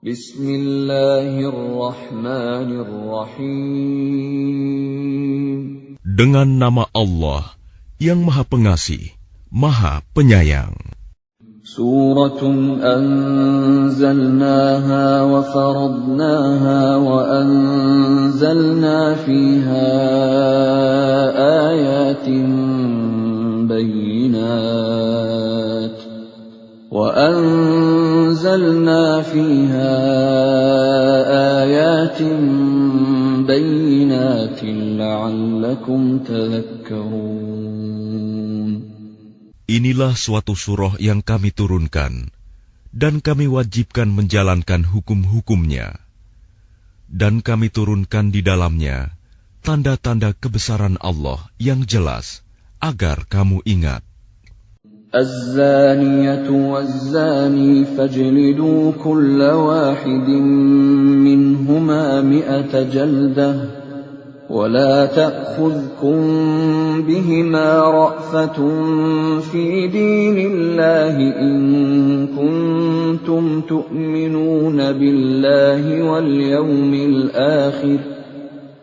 Bismillahirrahmanirrahim. Dengan nama Allah yang Maha Pengasih, Maha Penyayang. Suratun anzalnaha wa faradnaha wa anzalna fiha ayatin bayyinat وَأَنزَلْنَا فِيهَا آيَاتٍ بَيِّنَاتٍ لَعَلَّكُمْ تَذَكَّرُونَ. Inilah suatu surah yang kami turunkan, dan kami wajibkan menjalankan hukum-hukumnya. Dan kami turunkan di dalamnya tanda-tanda kebesaran Allah yang jelas, agar kamu ingat. الزانية والزاني فاجلدوا كل واحد منهما 100 جلدة ولا تأخذكم بهما رأفة في دين الله إن كنتم تؤمنون بالله واليوم الآخر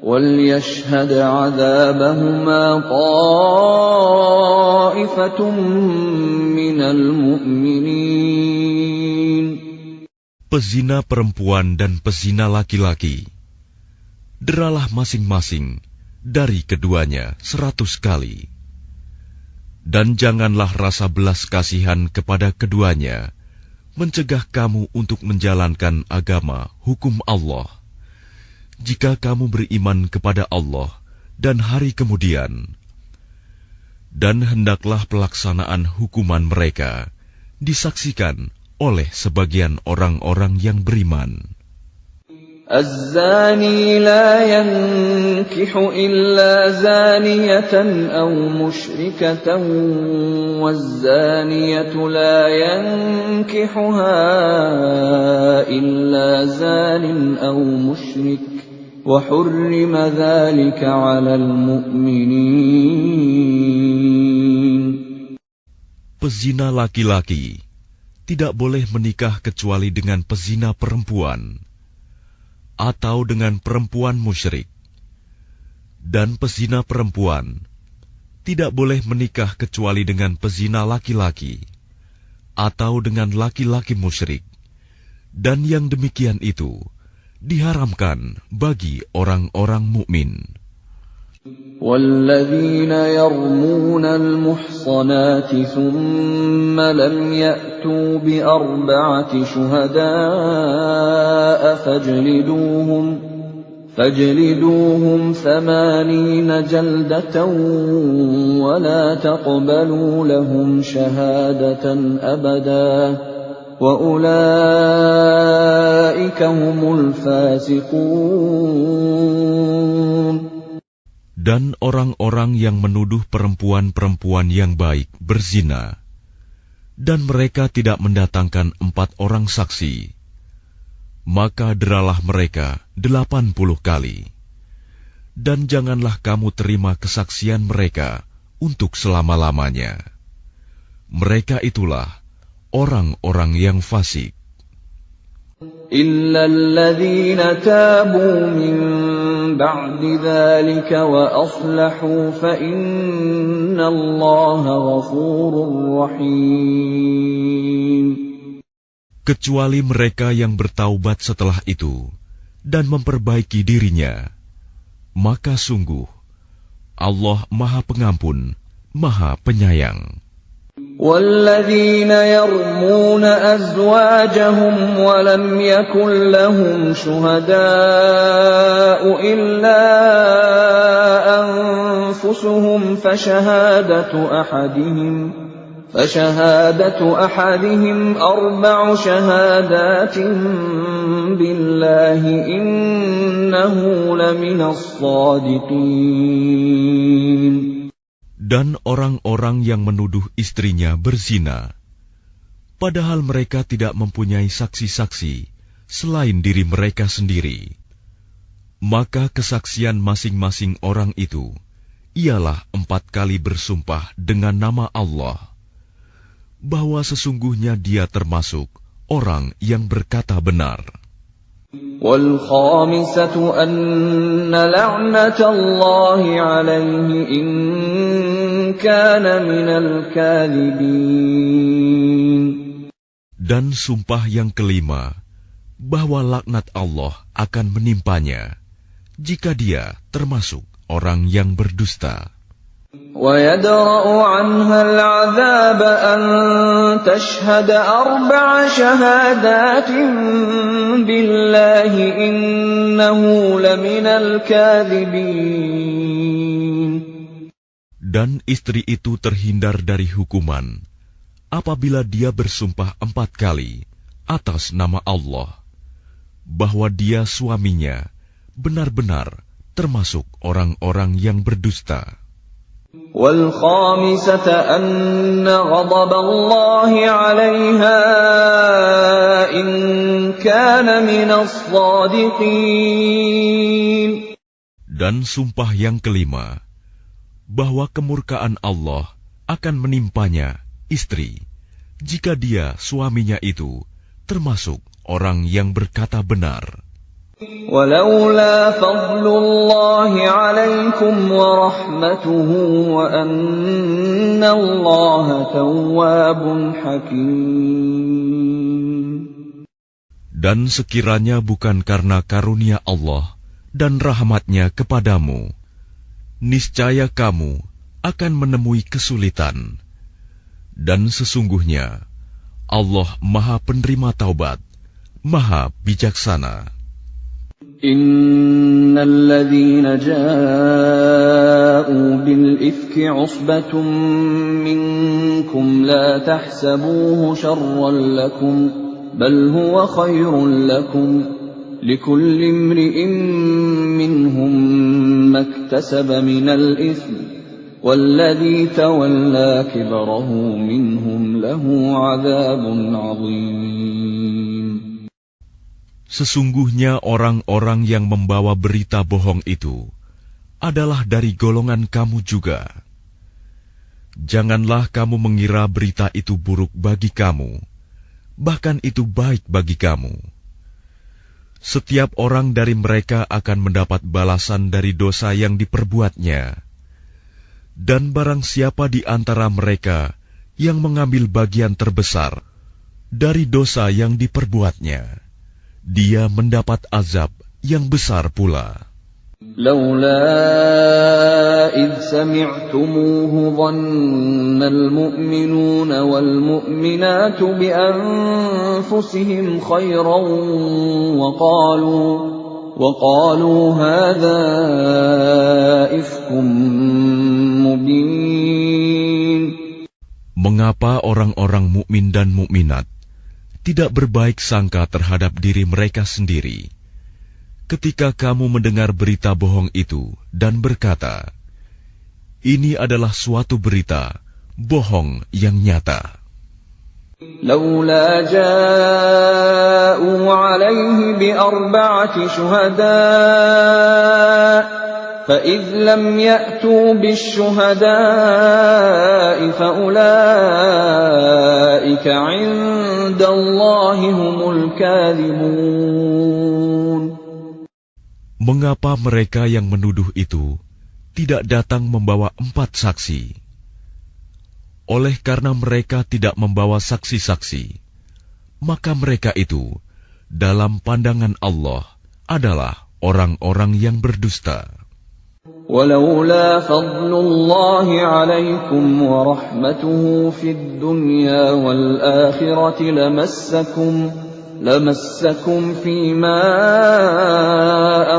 وَلْيَشْهَدْ عَذَابَهُمَا طَائِفَةٌ مِّنَ الْمُؤْمِنِينَ. Pezina perempuan dan pezina laki-laki, deralah masing-masing dari keduanya 100 kali. Dan janganlah rasa belas kasihan kepada keduanya mencegah kamu untuk menjalankan agama hukum Allah. Jika kamu beriman kepada Allah dan hari kemudian, dan hendaklah pelaksanaan hukuman mereka disaksikan oleh sebagian orang-orang yang beriman. الزاني لا ينكح إلا زانية أو مشركة والزانية لا ينكحها إلا زان أو مشرك وحرم ذلك على المؤمنين. Pezina laki-laki tidak boleh menikah kecuali dengan pezina perempuan atau dengan perempuan musyrik, dan pezina perempuan tidak boleh menikah kecuali dengan pezina laki-laki atau dengan laki-laki musyrik, dan yang demikian itu diharamkan bagi orang-orang mukmin. وَالَّذِينَ يَرْمُونَ الْمُحْصَنَاتِ ثُمَّ لَمْ يَأْتُوا بِأَرْبَعَةِ شُهَدَاءَ فَاجْلِدُوهُمْ 80 جَلْدَةً وَلَا تَقْبَلُوا لَهُمْ شَهَادَةً أَبَدًا وَأُولَئِكَ هُمُ الْفَاسِقُونَ. Dan orang-orang yang menuduh perempuan-perempuan yang baik berzina, dan mereka tidak mendatangkan 4 orang saksi, maka deralah mereka 80 kali. Dan janganlah kamu terima kesaksian mereka untuk selama-lamanya. Mereka itulah orang-orang yang fasik. إِلَّا الَّذِينَ تَابُوا مِن بَعْدِ ذَلِكَ وَأَصْلَحُوا فَإِنَّ اللَّهَ غَفُورٌ رَّحِيمٌ. Kecuali mereka yang bertaubat setelah itu dan memperbaiki dirinya, maka sungguh Allah Maha Pengampun, Maha Penyayang. وَالَّذِينَ يَرْمُونَ أَزْوَاجَهُمْ وَلَمْ يَكُنْ لَهُمْ شُهَدَاءُ إِلَّا أَنفُسُهُمْ فَشَهَادَةُ أَحَدِهِمْ 4 شَهَادَاتٍ بِاللَّهِ إِنَّهُ لَمِنَ الصَّادِقِينَ. Dan orang-orang yang menuduh istrinya berzina, padahal mereka tidak mempunyai saksi-saksi selain diri mereka sendiri, maka kesaksian masing-masing orang itu ialah 4 kali bersumpah dengan nama Allah, bahwa sesungguhnya dia termasuk orang yang berkata benar. وَالْخَامِسَةُ أَنَّ لَعْنَةَ اللَّهِ عَلَيْهِ إِن كَانَ مِنَ الْكَاذِبِينَ. Dan sumpah yang kelima, bahwa laknat Allah akan menimpanya jika dia termasuk orang yang berdusta. وَيَدْرَأُ عَنْهَا الْعَذَابَ أَن تَشْهَدَ 4 شَهَادَاتٍ بِاللَّهِ إِنَّهُ لَمِنَ الْكَاذِبِينَ. Dan istri itu terhindar dari hukuman apabila dia bersumpah 4 kali atas nama Allah bahwa dia suaminya benar-benar termasuk orang-orang yang berdusta. وَالْخَامِسَةَ أَنَّ غَضَبَ اللَّهِ عَلَيْهَا إِن كَانَ مِنَ الصَّادِقِينَ. Dan sumpah yang kelima, bahwa kemurkaan Allah akan menimpanya istri jika dia suaminya itu termasuk orang yang berkata benar. وَلَوْلَا فَضْلُ اللَّهِ عَلَيْكُمْ وَرَحْمَتُهُ وَأَنَّ اللَّهَ تَوَّابٌ حَكِيمٌ. Dan sekiranya bukan karena karunia Allah dan rahmat-Nya kepadamu, niscaya kamu akan menemui kesulitan. Dan sesungguhnya Allah Maha Penerima Taubat, Maha Bijaksana. إِنَّ الَّذِينَ جَاءُوا بِالْإِفْكِ عُصْبَةٌ مِّنكُمْ لَا تَحْسَبُوهُ شَرًّا لَّكُمْ بَلْ هُوَ خَيْرٌ لَّكُمْ لِكُلِّ امْرِئٍ مِّنْهُم مَّا اكْتَسَبَ مِنَ الْإِثْمِ وَالَّذِي تَوَلَّىٰ كِبْرَهُ مِنْهُمْ لَهُ عَذَابٌ عَظِيمٌ. Sesungguhnya orang-orang yang membawa berita bohong itu adalah dari golongan kamu juga. Janganlah kamu mengira berita itu buruk bagi kamu, bahkan itu baik bagi kamu. Setiap orang dari mereka akan mendapat balasan dari dosa yang diperbuatnya. Dan barang siapa di antara mereka yang mengambil bagian terbesar dari dosa yang diperbuatnya, dia mendapat azab yang besar pula. لولا إذ سمعتموه ظن المؤمنون والمؤمنات بأنفسهم خيرا وقالوا هذا إفك مبين. Mengapa orang-orang mukmin dan mukminat tidak berbaik sangka terhadap diri mereka sendiri ketika kamu mendengar berita bohong itu dan berkata, ini adalah suatu berita bohong yang nyata. لولا جاءوا عليه ب4 شهداء فإذ لم يأتوا بالشهداء فأولئك عند الله هم الكاذبون. Mengapa mereka yang menuduh itu tidak datang membawa 4 saksi? Oleh karena mereka tidak membawa saksi-saksi, maka mereka itu dalam pandangan Allah adalah orang-orang yang berdusta. ولولا فضل الله عليكم ورحمته في الدنيا والآخرة لمسكم فيما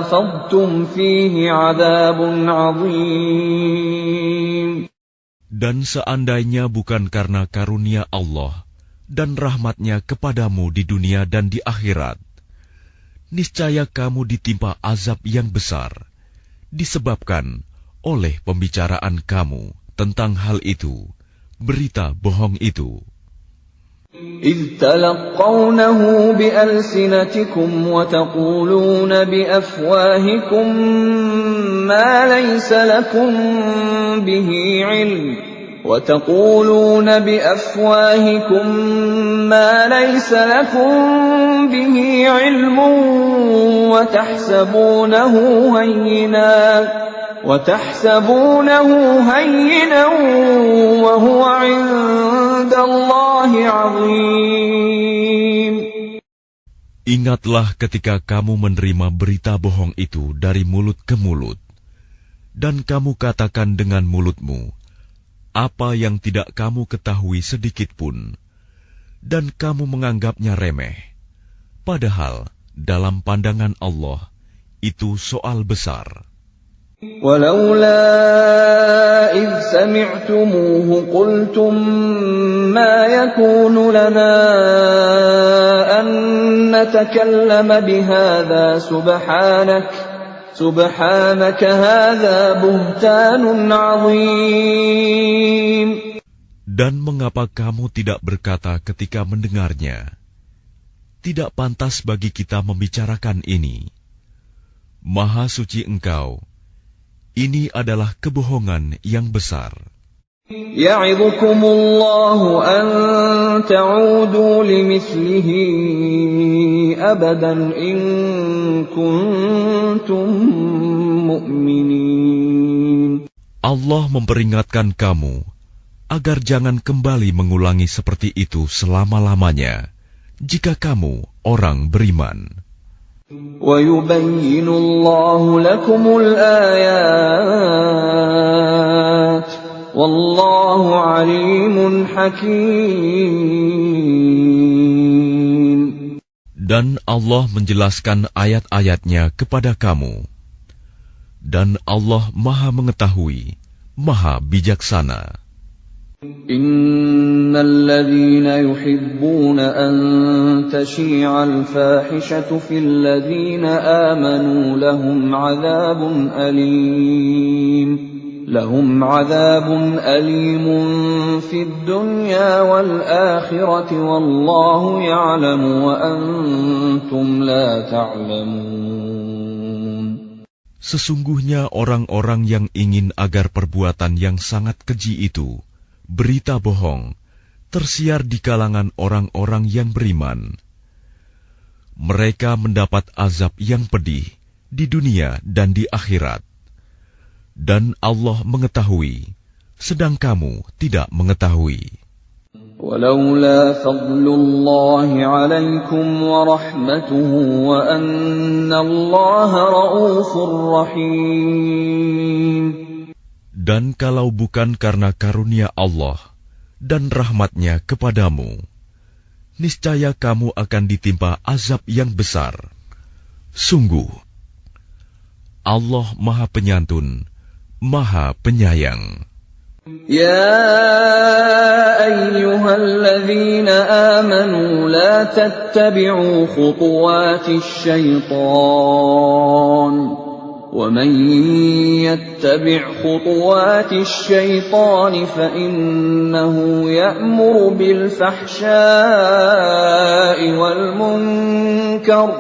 أفضتم فيه عذاب عظيم. Dan seandainya bukan karena karunia Allah dan rahmat-Nya kepadamu di dunia dan di akhirat, niscaya kamu ditimpa azab yang besar, disebabkan oleh pembicaraan kamu tentang hal itu, berita bohong itu. إذ تلقونه بألسنتكم وتقولون بأفواهكم ما ليس لكم به علم وتحسبونه هينا وهو عند الله عظيم. Ingatlah ketika kamu menerima berita bohong itu dari mulut ke mulut, dan kamu katakan dengan mulutmu apa yang tidak kamu ketahui sedikitpun, dan kamu menganggapnya remeh, padahal dalam pandangan Allah itu soal besar. ولولا إذ سمعتموه قلتم ما يكون لنا أن نتكلم بهذا سبحانك هذا بهتان عظيم. Dan mengapa kamu tidak berkata ketika mendengarnya, tidak pantas bagi kita membicarakan ini. Maha suci Engkau, ini adalah kebohongan yang besar. يعظكم الله أن تعودوا لمثله أبدا إن كنتم مؤمنين. Allah memperingatkan kamu agar jangan kembali mengulangi seperti itu selama-lamanya, jika kamu orang beriman. وَيُبَيِّنُ اللَّهُ لَكُمُ الْآيَاتِ وَاللَّهُ عَلِيمٌ حَكِيمٌ. Dan Allah menjelaskan ayat-ayatnya kepada kamu. Dan Allah Maha Mengetahui, Maha Bijaksana. إن الذين يحبون أن تشيع الفاحشة في الذين آمنوا لهم عذاب أليم في الدنيا والآخرة والله يعلم وأنتم لا تعلمون. Sesungguhnya orang-orang yang ingin agar perbuatan yang sangat keji itu, berita bohong, tersiar di kalangan orang-orang yang beriman. Mereka mendapat azab yang pedih di dunia dan di akhirat. Dan Allah mengetahui, sedang kamu tidak mengetahui. ولولا فضل الله عليكم ورحمته وأن الله رؤوف رحيم. Dan kalau bukan karena karunia Allah dan rahmat-Nya kepadamu, niscaya kamu akan ditimpa azab yang besar. Sungguh, Allah Maha Penyantun, Maha Penyayang. يا أيها الذين آمنوا لا تتبعوا خطوات الشيطان ومن يتبع خطوات الشيطان فإنه يأمر بالفحشاء والمنكر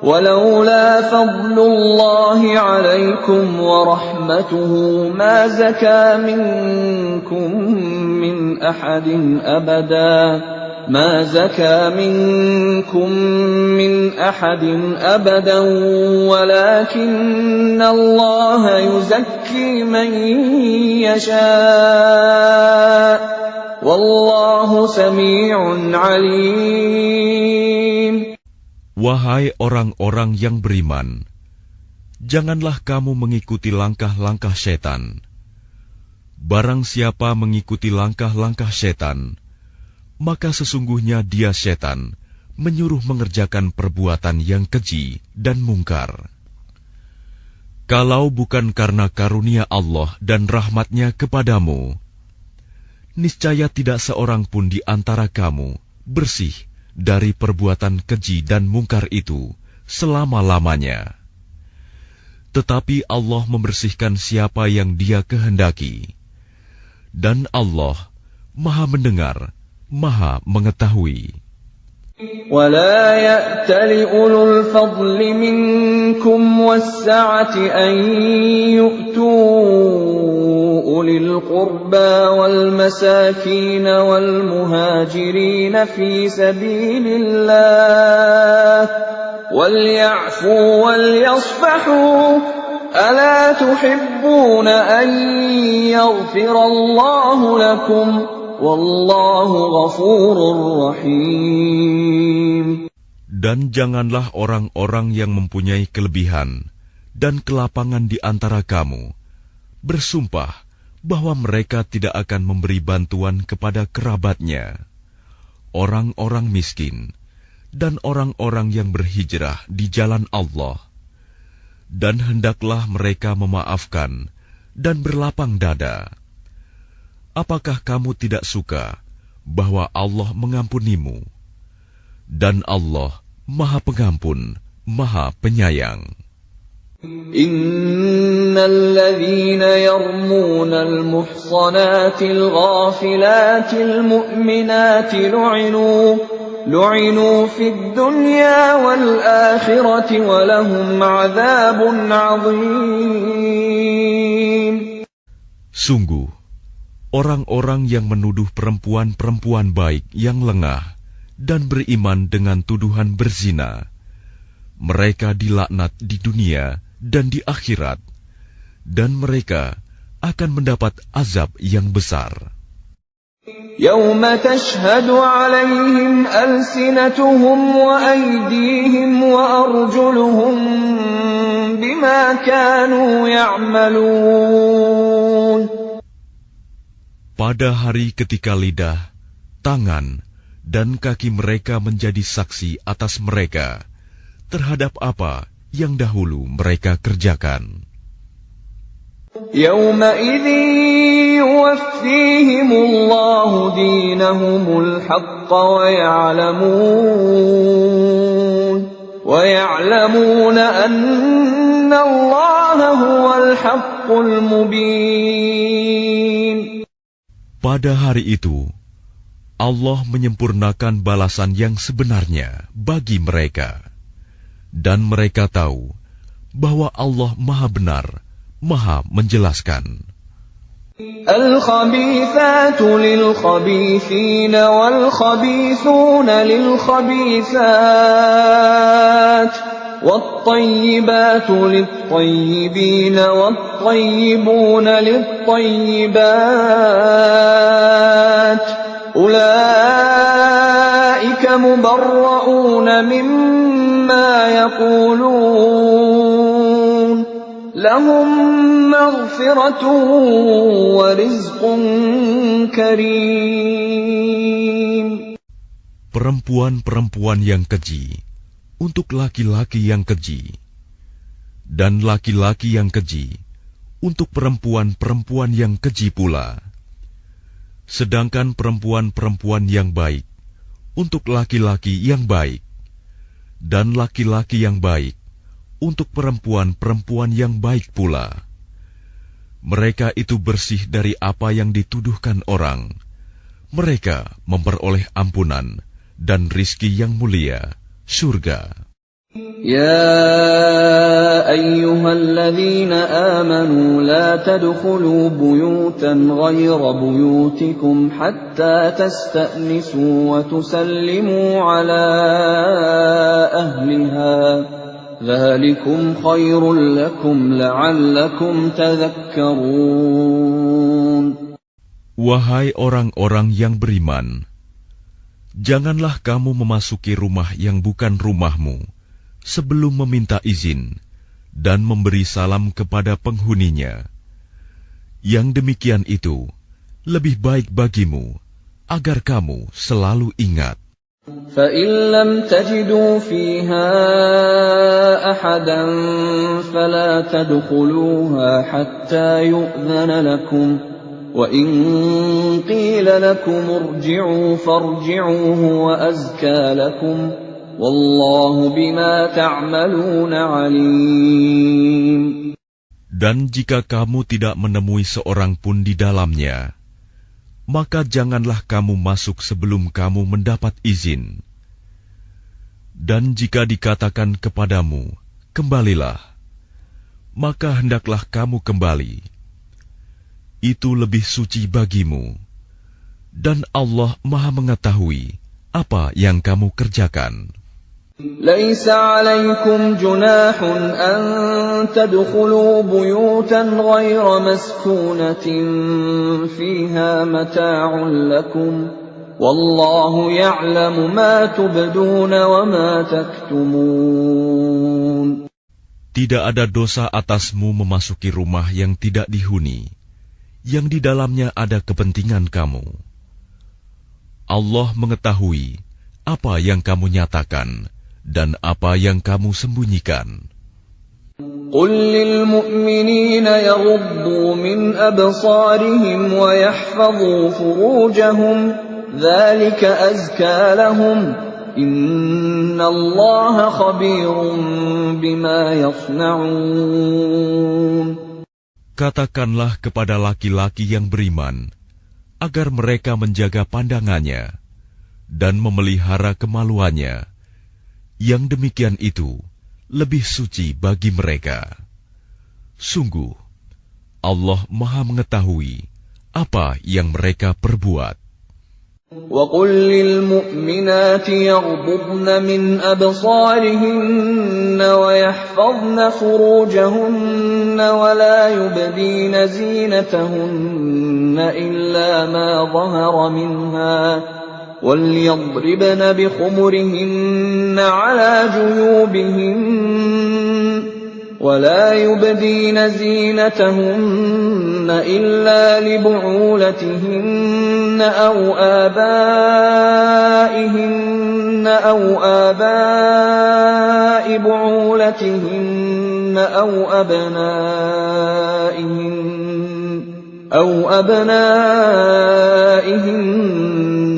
ولولا فضل الله عليكم ورحمته ما زكى منكم من أحد أبدا ولكن الله يزكي من يشاء والله سميع عليم. Wahai orang-orang yang beriman, janganlah kamu mengikuti langkah-langkah setan. Barang siapa mengikuti langkah-langkah setan, maka sesungguhnya dia setan menyuruh mengerjakan perbuatan yang keji dan mungkar. Kalau bukan karena karunia Allah dan rahmat-Nya kepadamu, niscaya tidak seorang pun di antara kamu bersih dari perbuatan keji dan mungkar itu selama-lamanya. Tetapi Allah membersihkan siapa yang Dia kehendaki. Dan Allah Maha mendengar, Maha mengetahui. ولا يأتل أولو الفضل منكم والسعة أن يؤتوا أولي القربى والمساكين والمهاجرين في سبيل الله وَلْيَعْفُوا وَلْيَصْفَحُوا أَلَا تُحِبُّونَ أَن يَغْفِرَ اللَّهُ لَكُمْ وَاللَّهُ غَفُورٌ رَّحِيمٌ. Dan janganlah orang-orang yang mempunyai kelebihan dan kelapangan di antara kamu bersumpah bahwa mereka tidak akan memberi bantuan kepada kerabatnya, orang-orang miskin, dan orang-orang yang berhijrah di jalan Allah. Dan hendaklah mereka memaafkan dan berlapang dada. Apakah kamu tidak suka bahwa Allah mengampunimu? Dan Allah Maha Pengampun, Maha Penyayang. Innal ladzina yarmunal muhsanatil ghafilatil mu'minatil lu'inu fid dunya wal akhirati wa lahum 'adzabun 'adzim. Sungguh, orang-orang yang menuduh perempuan-perempuan baik yang lengah dan beriman dengan tuduhan berzina, mereka dilaknat di dunia dan di akhirat, dan mereka akan mendapat azab yang besar. Yauma tashhadu 'alaihim alsinatuhum wa aydihim wa arjuluhum bima kanu ya'malun. Pada hari ketika lidah, tangan, dan kaki mereka menjadi saksi atas mereka terhadap apa yang dahulu mereka kerjakan. Yawma idzin yuwaffihimullahu dinahumul haqqa wa ya'lamuna anna Allaha huwal haqqul mubin. Pada hari itu, Allah menyempurnakan balasan yang sebenarnya bagi mereka. Dan mereka tahu bahwa Allah Maha Benar, Maha Menjelaskan. Al-khabithatu lil-khabithina wal-khabithuna lil-khabithat wat-tayyibatu lit-tayyibina wat-tayyibuna lit-tayyibat. Ulaika mubarra'una mimma yaqulun lahum maghfiratun wa rizqun karim. Perempuan-perempuan yang keji untuk laki-laki yang keji, dan laki-laki yang keji untuk perempuan-perempuan yang keji pula. Sedangkan perempuan-perempuan yang baik untuk laki-laki yang baik, dan laki-laki yang baik untuk perempuan-perempuan yang baik pula. Mereka itu bersih dari apa yang dituduhkan orang. Mereka memperoleh ampunan dan rizki yang mulia, surga. Ya ayyuhalladzina amanu la tadkhulu buyutan ghayra buyutikum hatta tasta'nisu wa tusallimu ala ahliha. Dzalikum khairul lakum la'allakum tadhakkarun. Wahai orang-orang yang beriman, janganlah kamu memasuki rumah yang bukan rumahmu sebelum meminta izin dan memberi salam kepada penghuninya. Yang demikian itu lebih baik bagimu, agar kamu selalu ingat. فَإِن لَّمْ تَجِدُوا فِيهَا أَحَدًا فَلَا تَدْخُلُوهَا حَتَّى يُؤْذَنَ لَكُمْ وَإِن قِيلَ لَكُمُ ارْجِعُوا فَارْجِعُوا هُوَ أَزْكَىٰ لَكُمْ وَاللَّهُ بِمَا تَعْمَلُونَ عَلِيمٌ. Dan jika kamu tidak menemui seorang pun di dalamnya, maka janganlah kamu masuk sebelum kamu mendapat izin. Dan jika dikatakan kepadamu, kembalilah, maka hendaklah kamu kembali. Itu lebih suci bagimu, dan Allah Maha mengetahui apa yang kamu kerjakan. ليس عليكم جناح أن تدخلوا بيوتا غير مسكونة فيها متاع لكم والله يعلم ما تبدون وما تكتمون. Tidak ada dosa atasmu memasuki rumah yang tidak dihuni, yang di dalamnya ada kepentingan kamu. Allah mengetahui apa yang kamu nyatakan dan apa yang kamu sembunyikan. قل للمؤمنين يغضوا من أبصارهم ويحفظوا فروجهم ذلك أزكى لهم إن الله خبير بما يصنعون. Katakanlah kepada laki-laki yang beriman agar mereka menjaga pandangannya dan memelihara kemaluannya. Yang demikian itu lebih suci bagi mereka. Sungguh, Allah Maha mengetahui apa yang mereka perbuat. وَقُلْ لِلْمُؤْمِنَاتِ يَغْضُضْنَ مِنْ أَبْصَارِهِنَّ وَيَحْفَظْنَ فُرُوجَهُنَّ وَلَا يُبْدِينَ زِينَتَهُنَّ إِلَّا مَا ظَهَرَ مِنْهَا وَلْيَضْرِبْنَ بِخُمُرِهِنَّ عَلَى جُيُوبِهِنَّ وَلَا يُبْدِينَ زِينَتَهُنَّ إِلَّا لِبُعُولَتِهِنَّ أَوْ آبَائِهِنَّ آبَاءِ بُعُولَتِهِنَّ أَوْ أَبْنَائِهِنَّ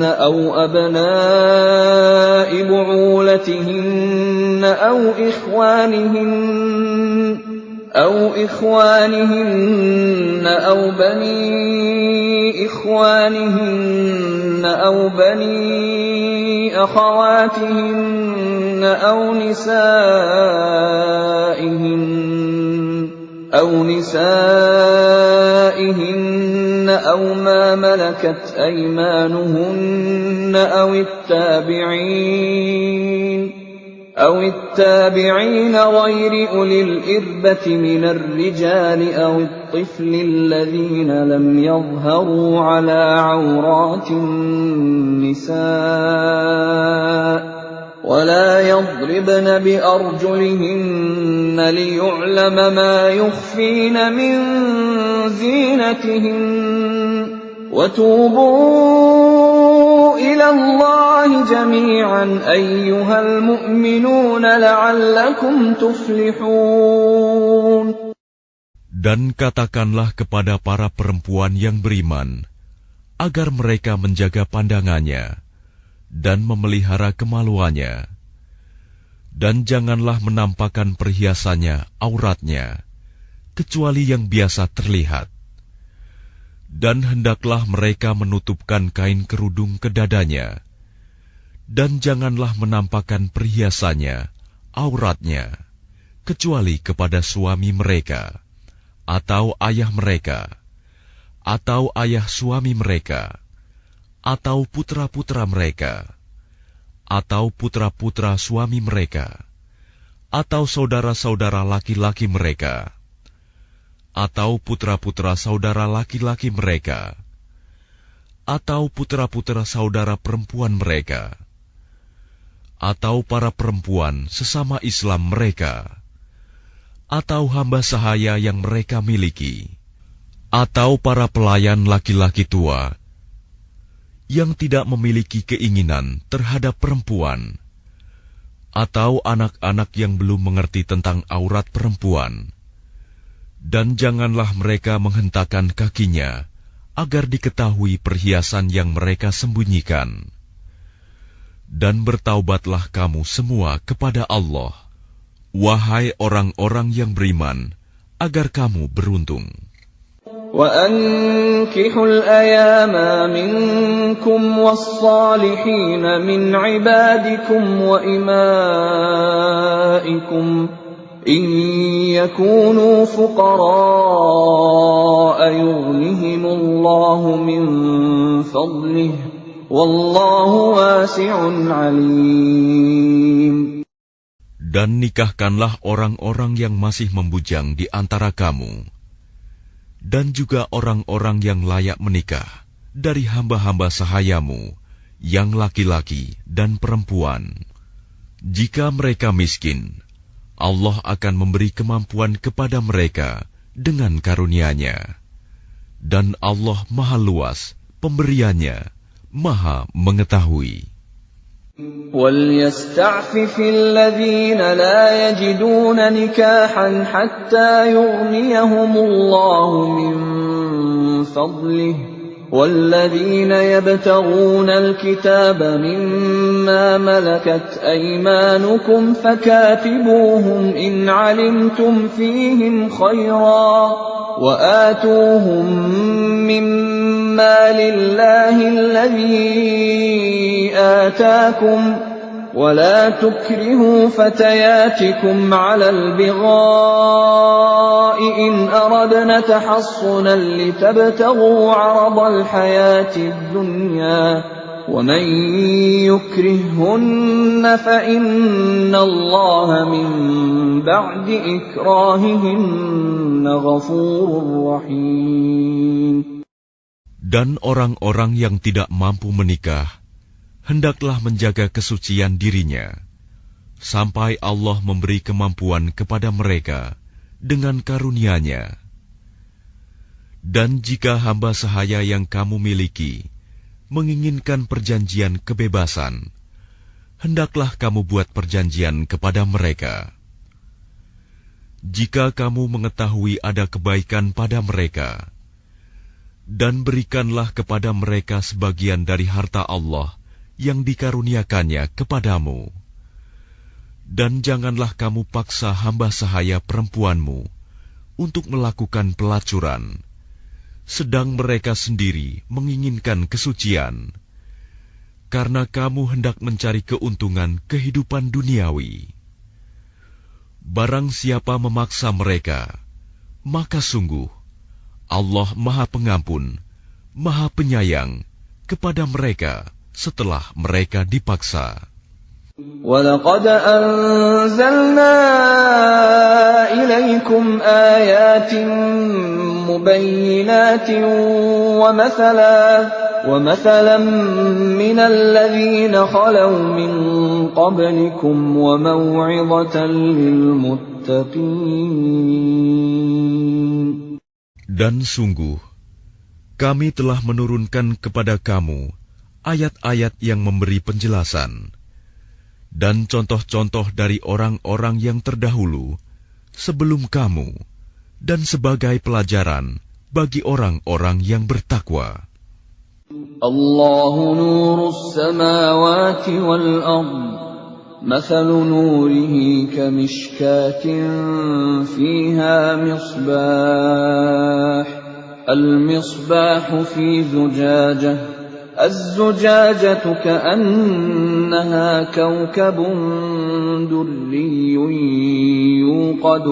أَوْ أَبْنَاءِ بُعُولَتِهِنَّ أَوْ إخوانهن أو بني إخوانهن أو بني أخواتهن أو نسائهن أو ما ملكت أيمانهن أو التابعين غير أولي الإربة من الرجال أو الطفل الذين لم يظهروا على عورات النساء ولا يضربن بأرجلهن ليعلم ما يخفين من زينتهن وتوبوا إلى الله جميعا أيها المؤمنون لعلكم تفلحون. Dan katakanlah kepada para perempuan yang beriman, agar mereka menjaga pandangannya dan memelihara kemaluannya, dan janganlah menampakkan perhiasannya, auratnya, kecuali yang biasa terlihat. Dan hendaklah mereka menutupkan kain kerudung ke dadanya, dan janganlah menampakkan perhiasannya, auratnya, kecuali kepada suami mereka, atau ayah mereka, atau ayah suami mereka, atau putra-putra mereka, atau putra-putra suami mereka, atau saudara-saudara laki-laki mereka, atau putra-putra saudara laki-laki mereka, atau putra-putra saudara perempuan mereka, atau para perempuan sesama Islam mereka, atau hamba sahaya yang mereka miliki, atau para pelayan laki-laki tua yang tidak memiliki keinginan terhadap perempuan, atau anak-anak yang belum mengerti tentang aurat perempuan. Dan janganlah mereka menghentakkan kakinya agar diketahui perhiasan yang mereka sembunyikan. Dan bertaubatlah kamu semua kepada Allah, wahai orang-orang yang beriman, agar kamu beruntung. وَأَنكِحُوا الْأَيَامَ مِنكُمْ وَالصَّالِحِينَ مِنْ عِبَادِكُمْ وَإِمَائِكُمْ إِنْ يَكُونُوا فُقَرَاءَ يُغْنِهِمُ اللَّهُ مِنْ فَضْلِهِ وَاللَّهُ وَاسِعٌ عَلِيمٌ. Dan nikahkanlah orang-orang yang masih membujang di antara kamu, dan juga orang-orang yang layak menikah dari hamba-hamba sahayamu, yang laki-laki dan perempuan. Jika mereka miskin, Allah akan memberi kemampuan kepada mereka dengan karunia-Nya. Dan Allah Maha Luas pemberiannya, Maha Mengetahui. وَلْيَسْتَعْفِفِ الَّذِينَ لَا يَجِدُونَ نِكَاحًا حَتَّى يُغْنِيَهُمُ اللَّهُ مِنْ فَضْلِهِ وَالَّذِينَ يَبْتَغُونَ الْكِتَابَ مِمَّا مَلَكَتْ أَيْمَانُكُمْ فَكَاتِبُوهُمْ إِنْ عَلِمْتُمْ فِيهِمْ خَيْرًا وَآتُوهُمْ مِمَّا لِلَّهِ الَّذِي آتاكم ولا تكرهوا فتياتكم على البغاء إن أردنا تحصنا لتبتغوا عرض الحياة الدنيا ومن يكرههن فإن الله من بعد إكراههن غفور رحيم. Dan orang-orang yang tidak mampu menikah hendaklah menjaga kesucian dirinya, sampai Allah memberi kemampuan kepada mereka dengan karunia-Nya. Dan jika hamba sahaya yang kamu miliki menginginkan perjanjian kebebasan, hendaklah kamu buat perjanjian kepada mereka. Jika kamu mengetahui ada kebaikan pada mereka, dan berikanlah kepada mereka sebagian dari harta Allah yang dikaruniakannya kepadamu. Dan janganlah kamu paksa hamba sahaya perempuanmu untuk melakukan pelacuran, sedang mereka sendiri menginginkan kesucian, karena kamu hendak mencari keuntungan kehidupan duniawi. Barang siapa memaksa mereka, maka sungguh Allah Maha Pengampun, Maha Penyayang kepada mereka setelah mereka dipaksa. وَلَقَدْ أَنزَلْنَا إِلَيْكُمْ آيَاتٍ مُبَيِّنَاتٍ وَمَثَلًا مِنَ الَّذِينَ خَلَوْا مِنْ قَبْلِكُمْ وَمَوْعِظَةً لِلْمُتَّقِينَ. Dan sungguh, kami telah menurunkan kepada kamu ayat-ayat yang memberi penjelasan dan contoh-contoh dari orang-orang yang terdahulu sebelum kamu, dan sebagai pelajaran bagi orang-orang yang bertakwa. Allahu nurus samawati wal ard, mathalu nurihi kamishkatin fiha misbah, al-misbahu fi zujajah, الزجاجة كأنها كوكب دري يوقد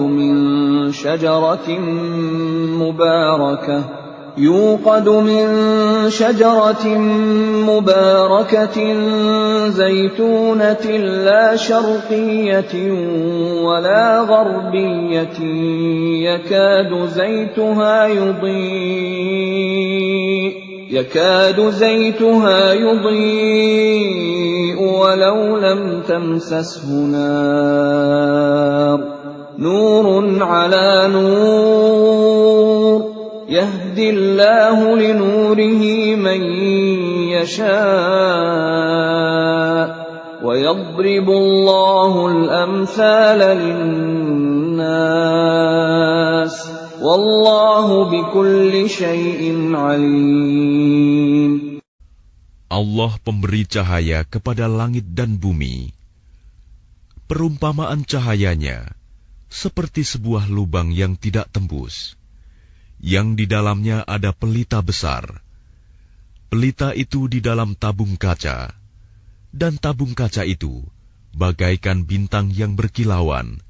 من شجرة مباركة زيتونة لا شرقية ولا غربية يكاد زيتها يضيء ولو لم تمسسه نار نور على نور يهدي الله لنوره من يشاء ويضرب الله الأمثال للناس Wallahu bikulli syai'in alim. Allah pemberi cahaya kepada langit dan bumi. Perumpamaan cahayanya seperti sebuah lubang yang tidak tembus, yang di dalamnya ada pelita besar. Pelita itu di dalam tabung kaca, dan tabung kaca itu bagaikan bintang yang berkilauan,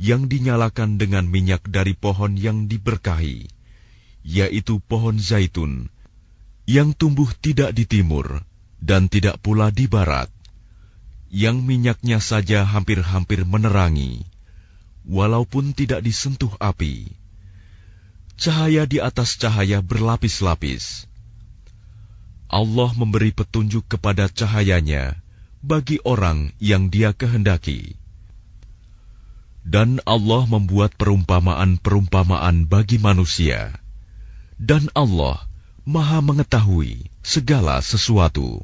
yang dinyalakan dengan minyak dari pohon yang diberkahi, yaitu pohon zaitun, yang tumbuh tidak di timur dan tidak pula di barat, yang minyaknya saja hampir-hampir menerangi, walaupun tidak disentuh api. Cahaya di atas cahaya berlapis-lapis. Allah memberi petunjuk kepada cahayanya bagi orang yang Dia kehendaki. Dan Allah membuat perumpamaan-perumpamaan bagi manusia. Dan Allah Maha mengetahui segala sesuatu.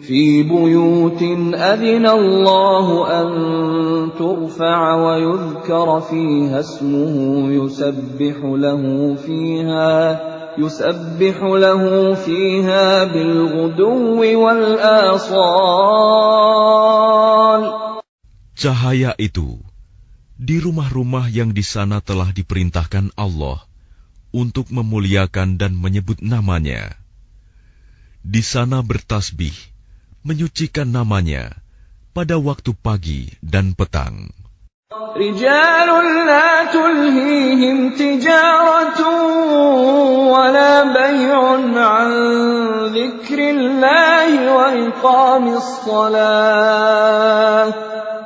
في بيوت أذن الله أن ترفع ويذكر فيها اسمه يسبح له فيها بالغدو والآصال. Cahaya itu di rumah-rumah yang di sana telah diperintahkan Allah untuk memuliakan dan menyebut namanya. Di sana bertasbih, menyucikan namanya pada waktu pagi dan petang. رجال لا تلهيهم تجارة ولا بيع عن ذكر الله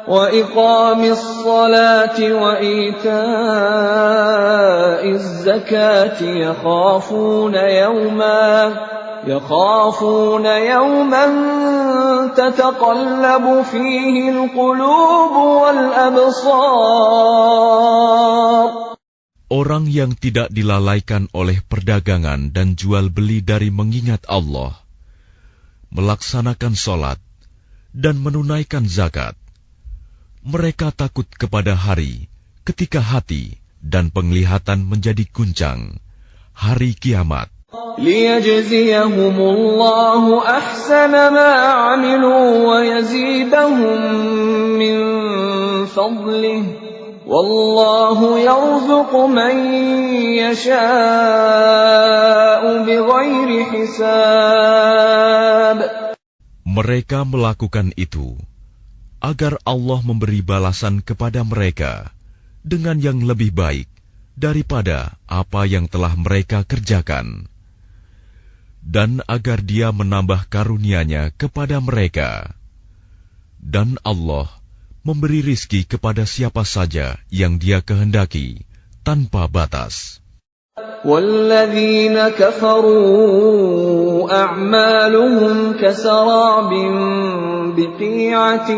وإقام الصلاة وإيتاء الزكاة يخافون يوما تتقلب فيه القلوب والأبصار. Orang yang tidak dilalaikan oleh perdagangan dan jual beli dari mengingat Allah, melaksanakan sholat, dan menunaikan zakat, mereka takut kepada hari ketika hati dan penglihatan menjadi guncang, hari kiamat. ليجزيهم الله أحسن ما عملوا ويزيدهم من فضله والله يرزق من يشاء بغير حساب. Mereka melakukan itu agar Allah memberi balasan kepada mereka dengan yang lebih baik daripada apa yang telah mereka kerjakan, dan agar Dia menambah karunia-Nya kepada mereka. Dan Allah memberi rizki kepada siapa saja yang Dia kehendaki tanpa batas. وَالَّذِينَ كَفَرُوا أَعْمَالُهُمْ كَسَرَابٍ بِقِيعَةٍ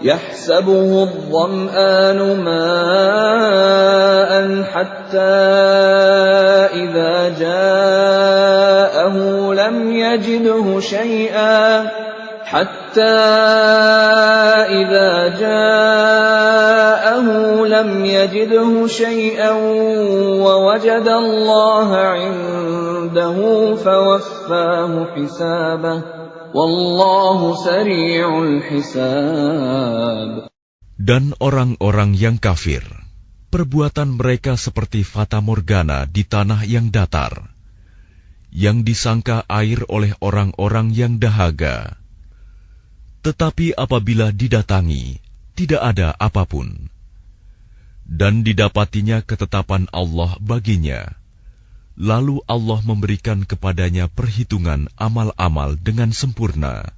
يحسبه الظمآن ماء حتى إذا جاءه لم يجده شيئا ووجد الله عنده فوفاه حسابه والله سريع الحساب. Dan orang-orang yang kafir, perbuatan mereka seperti fata morgana di tanah yang datar, yang disangka air oleh orang-orang yang dahaga. Tetapi apabila didatangi, tidak ada apapun. Dan didapatinya ketetapan Allah baginya. Lalu Allah memberikan kepadanya perhitungan amal-amal dengan sempurna.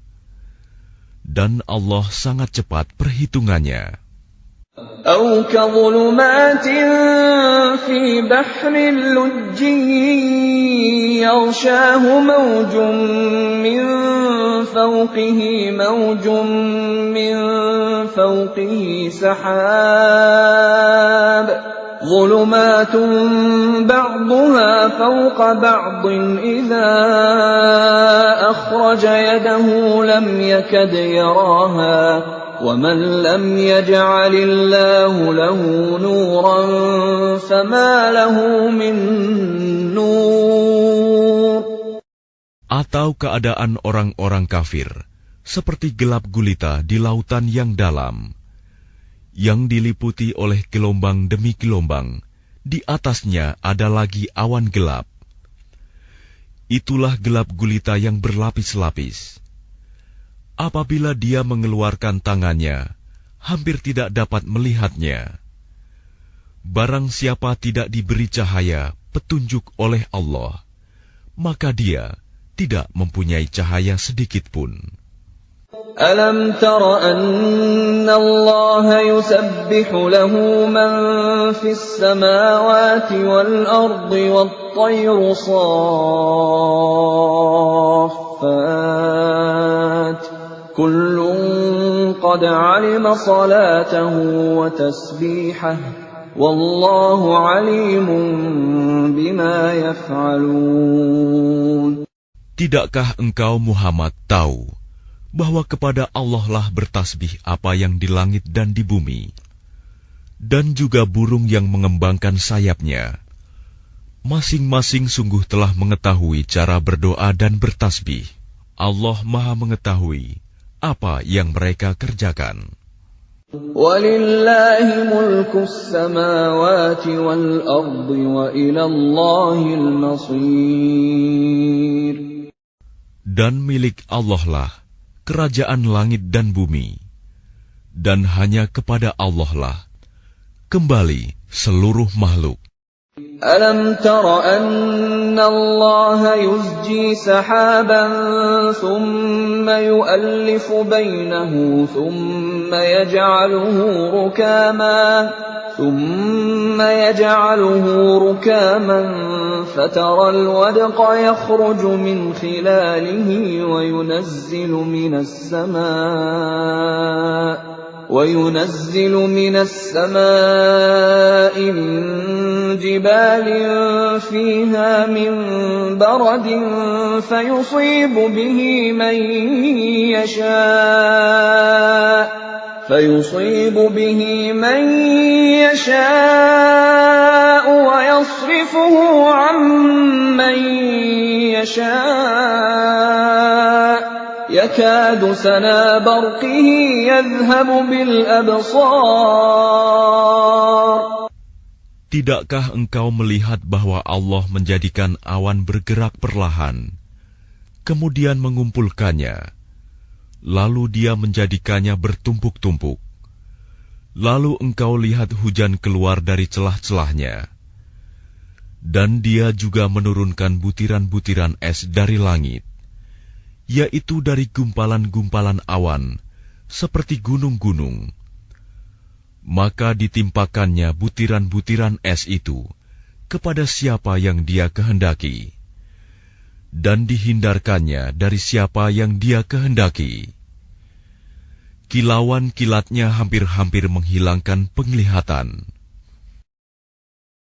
Dan Allah sangat cepat perhitungannya. أو كظلمات في بحر لجي يغشاه موج من فوقه سحاب ظلمات بعضها فوق بعض إذا أخرج يده لم يكد يراها ومن لم يجعل الله له نورا فما له من نور. Atau keadaan orang-orang kafir seperti gelap gulita di lautan yang dalam, yang diliputi oleh gelombang demi gelombang, di atasnya ada lagi awan gelap. Itulah gelap gulita yang berlapis-lapis. Apabila dia mengeluarkan tangannya, hampir tidak dapat melihatnya. Barang siapa tidak diberi cahaya, petunjuk oleh Allah, maka dia tidak mempunyai cahaya sedikit pun. ألم تر أن الله يسبح له من في السماوات والأرض والطير صافات كل قد علم صلاته وتسبيحه والله عليم بما يفعلون. Tidakkah engkau Muhammad tahu bahwa kepada Allah lah bertasbih apa yang di langit dan di bumi, dan juga burung yang mengembangkan sayapnya. Masing-masing sungguh telah mengetahui cara berdoa dan bertasbih. Allah Maha mengetahui apa yang mereka kerjakan. وَلِلَّهِ مُلْكُ السَّمَاوَاتِ وَالْأَرْضِ وَإِلَى اللَّهِ الْمَصِيرُ. Dan milik Allah lah kerajaan langit dan bumi, dan hanya kepada Allah lah kembali seluruh makhluk. ألم تر أن الله يزجي سحابا ثم يؤلف بينه ثم يجعله ركاما فترى الودق يخرج من خلاله وينزل من السماء من جبال فيها من برد فيصيب به من يشاء ويصرفه عن من يشاء يكاد سنا برقه يذهب بالأبصار. Tidakkah engkau melihat bahwa Allah menjadikan awan bergerak perlahan, kemudian mengumpulkannya, lalu Dia menjadikannya bertumpuk-tumpuk. Lalu engkau lihat hujan keluar dari celah-celahnya, dan Dia juga menurunkan butiran-butiran es dari langit, yaitu dari gumpalan-gumpalan awan, seperti gunung-gunung. Maka ditimpakannya butiran-butiran es itu kepada siapa yang Dia kehendaki, dan dihindarkannya dari siapa yang Dia kehendaki. Kilauan kilatnya hampir-hampir menghilangkan penglihatan.